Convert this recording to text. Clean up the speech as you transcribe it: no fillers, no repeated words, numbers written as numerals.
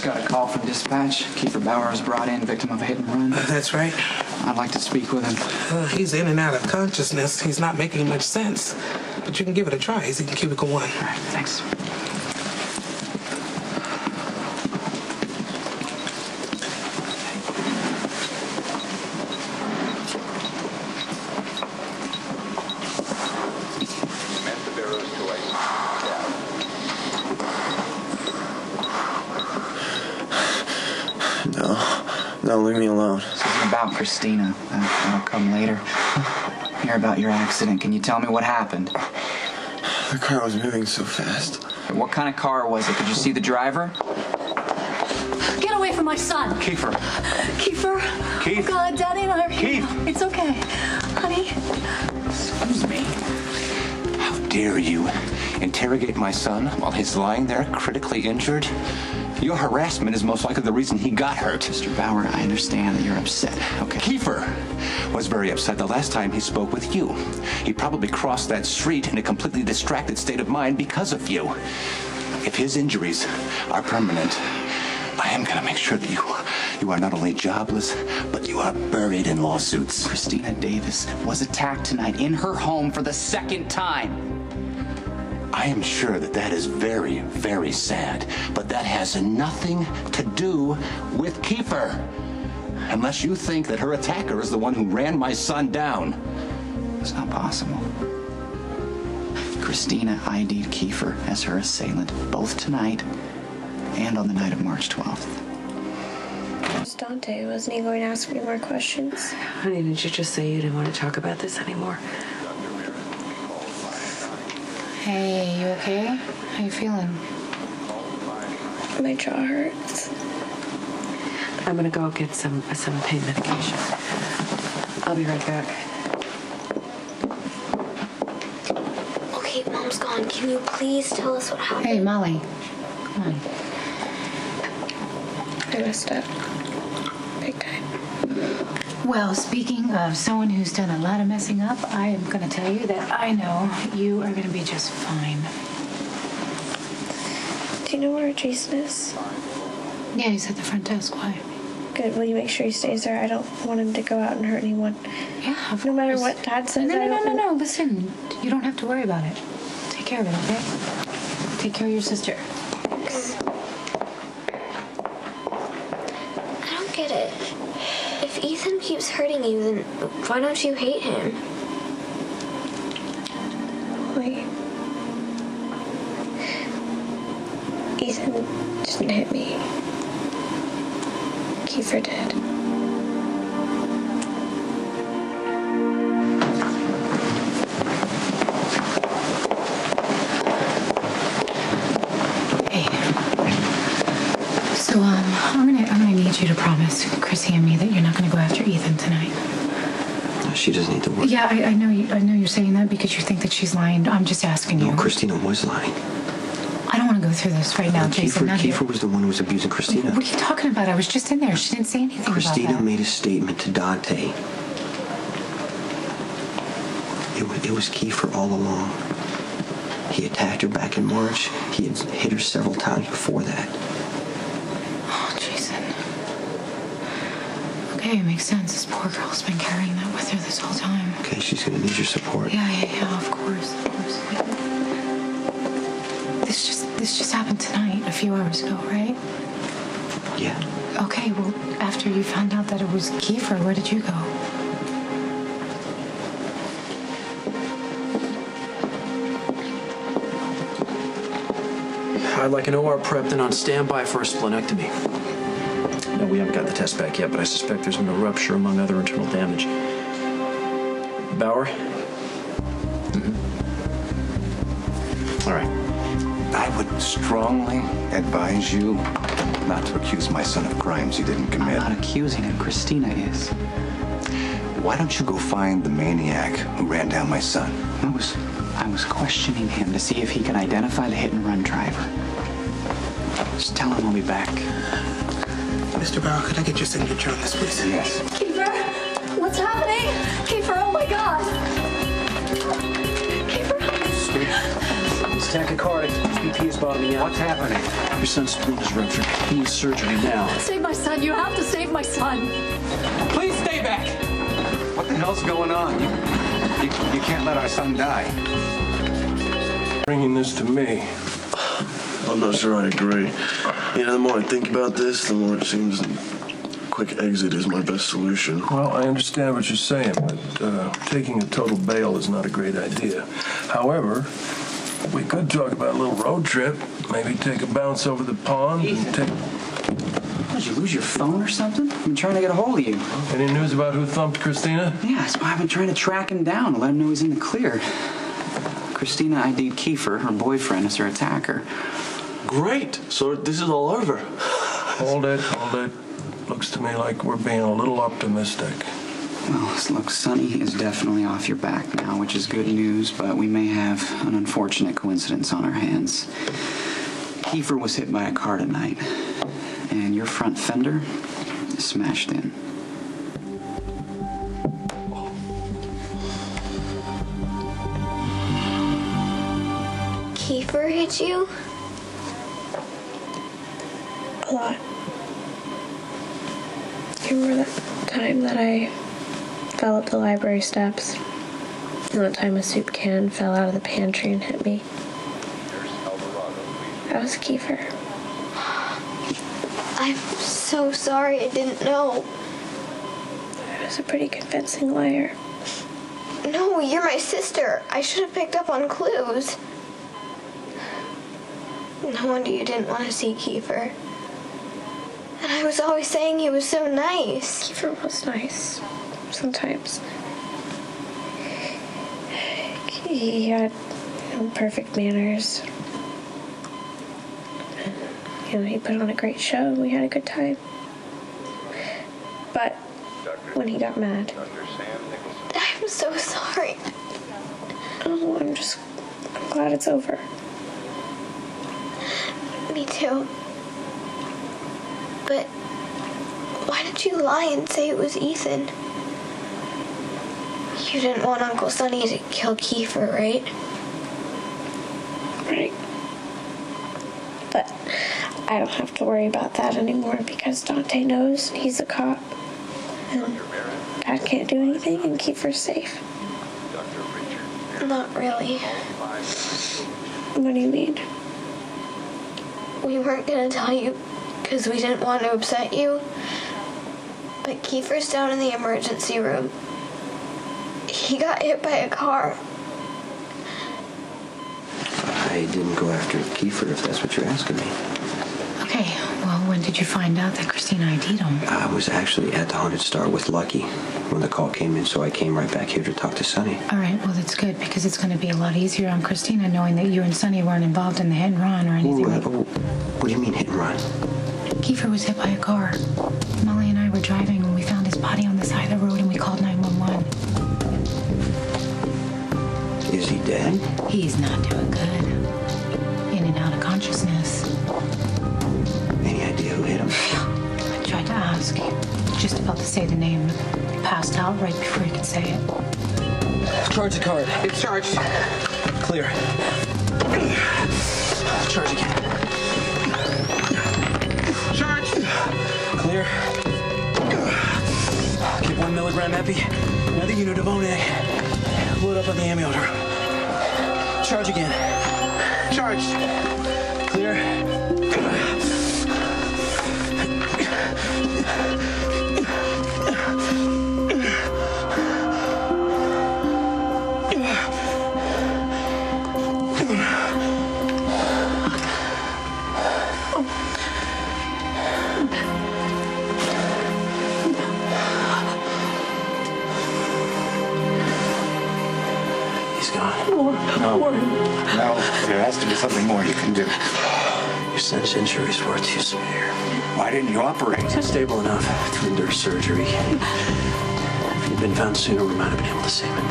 got a call from dispatch. Kiefer Bauer was brought in, victim of a hit and run. That's right. I'd like to speak with him. He's in and out of consciousness. He's not making much sense. But you can give it a try. He's in cubicle 1. All right, thanks. No, leave me alone. This isn't about Christina. That'll come later. Hear about your accident. Can you tell me what happened? The car was moving so fast. What kind of car was it? Could you see the driver? Get away from my son! Kiefer. Kiefer? Keith? Oh God, Daddy and I are here. Keith! It's okay. Honey? Excuse me. How dare you interrogate my son while he's lying there critically injured? Your harassment is most likely the reason he got hurt. Mr. Bauer, I understand that you're upset. Okay. Kiefer was very upset the last time he spoke with you. He probably crossed that street in a completely distracted state of mind because of you. If his injuries are permanent, I am going to make sure that you are not only jobless, but you are buried in lawsuits. Christina Davis was attacked tonight in her home for the 2nd time. I am sure that that is very, very sad, but that has nothing to do with Kiefer. Unless you think that her attacker is the one who ran my son down. It's not possible. Christina ID'd Kiefer as her assailant, both tonight and on the night of March 12th. Where's Dante? Wasn't he going to ask me more questions? Honey, didn't you just say you didn't want to talk about this anymore? Hey, you okay? How you feeling? My jaw hurts. I'm gonna go get some pain medication. I'll be right back. Okay, Mom's gone. Can you please tell us what happened? Hey, Molly. Come on. I messed up. Big time. Well, speaking of someone who's done a lot of messing up, I am going to tell you that I know you are going to be just fine. Do you know where Jason is? Yeah, he's at the front desk. Why? Good. Will you make sure he stays there? I don't want him to go out and hurt anyone. Yeah, of No matter course. what Dad says. No. Listen, you don't have to worry about it. Take care of it, okay? Take care of your sister. I don't get it. If Ethan keeps hurting you, then why don't you hate him? Wait. Ethan didn't hit me. Kiefer did. So, I'm gonna need you to promise Chrissy and me that you're not gonna go after Ethan tonight. No, she doesn't need to worry. Yeah, I know you're saying that because you think that she's lying. I'm just asking you. No, Christina was lying. I don't want to go through this right now, Jason. Kiefer was the one who was abusing Christina. What are you talking about? I was just in there. She didn't say anything Christina about that. made a statement to Dante. It was Kiefer all along. He attacked her back in March. He had hit her several times before that. Oh, Jason. Okay, it makes sense. This poor girl's been carrying that with her this whole time. Okay, she's gonna need your support. Yeah, of course. This just happened tonight, a few hours ago, right? Yeah. Okay, well, after you found out that it was Kiefer, where did you go? I'd like an OR prep, then on standby for a splenectomy. No, we haven't got the test back yet, but I suspect there's been a rupture among other internal damage. Bauer? All right. I would strongly advise you not to accuse my son of crimes he didn't commit. I'm not accusing him. Christina is. Why don't you go find the maniac who ran down my son? I was questioning him to see if he can identify the hit-and-run driver. Just tell him I'll be back. Mr. Bauer, could I get your signature on this, please? Yes. Kiefer? What's happening? Kiefer, oh my God! Kiefer? It's tachycardic. BP is bottoming out. What's happening? Your son's spleen is ruptured. He needs surgery now. Save my son. You have to save my son. Please stay back. What the hell's going on? You can't let our son die. Bringing this to me. I'm not sure I agree. The more I think about this, the more it seems that quick exit is my best solution. Well, I understand what you're saying, but taking a total bail is not a great idea. However, we could talk about a little road trip. Maybe take a bounce over the pond and take... Did you lose your phone or something? I've been trying to get a hold of you. Any news about who thumped Christina? Yeah, that's why I've been trying to track him down to let him know he's in the clear. Christina ID'd Kiefer, her boyfriend, as her attacker. Great. So this is all over. Hold it. Looks to me like we're being a little optimistic. Well, look, Sonny is definitely off your back now, which is good news, but we may have an unfortunate coincidence on our hands. Kiefer was hit by a car tonight, and your front fender is smashed in. Kiefer hit you? A lot. You remember that time that I fell up the library steps? And that time a soup can fell out of the pantry and hit me? That was Kiefer. I'm so sorry, I didn't know. I was a pretty convincing liar. No, you're my sister. I should have picked up on clues. No wonder you didn't want to see Kiefer. And I was always saying he was so nice. Kiefer was nice. Sometimes. He had perfect manners. He put on a great show and we had a good time. But when he got mad... I'm so sorry. Oh, I'm glad it's over. Me too. But why did you lie and say it was Ethan? You didn't want Uncle Sonny to kill Kiefer, right? Right. But I don't have to worry about that anymore because Dante knows he's a cop. And Dad can't do anything and Kiefer's safe. Not really. What do you mean? We weren't gonna tell you because we didn't want to upset you. But Kiefer's down in the emergency room. He got hit by a car. I didn't go after Kiefer, if that's what you're asking me. Okay, well, when did you find out that Christina ID'd him? I was actually at the Haunted Star with Lucky when the call came in, so I came right back here to talk to Sonny. All right, well, that's good because it's going to be a lot easier on Christina knowing that you and Sonny weren't involved in the hit and run or anything like that. What do you mean hit and run? Kiefer was hit by a car. Molly and I were driving when we found his body on the side of the road and we called 911. Is he dead? He's not doing good. In and out of consciousness. Any idea who hit him? I tried to ask. Just about to say the name. He passed out right before he could say it. Charge the card. It's charged. Clear. Charge again. Charged. Clear. Get 1 milligram epi. Another unit of Oneg. Load up on the amiotar. Charge again. Charged. Clear. He's gone. No, there has to be something more you can do. Your son's injuries were too severe. Why didn't you operate? He's stable enough to endure surgery. If he'd been found sooner, we might have been able to save him.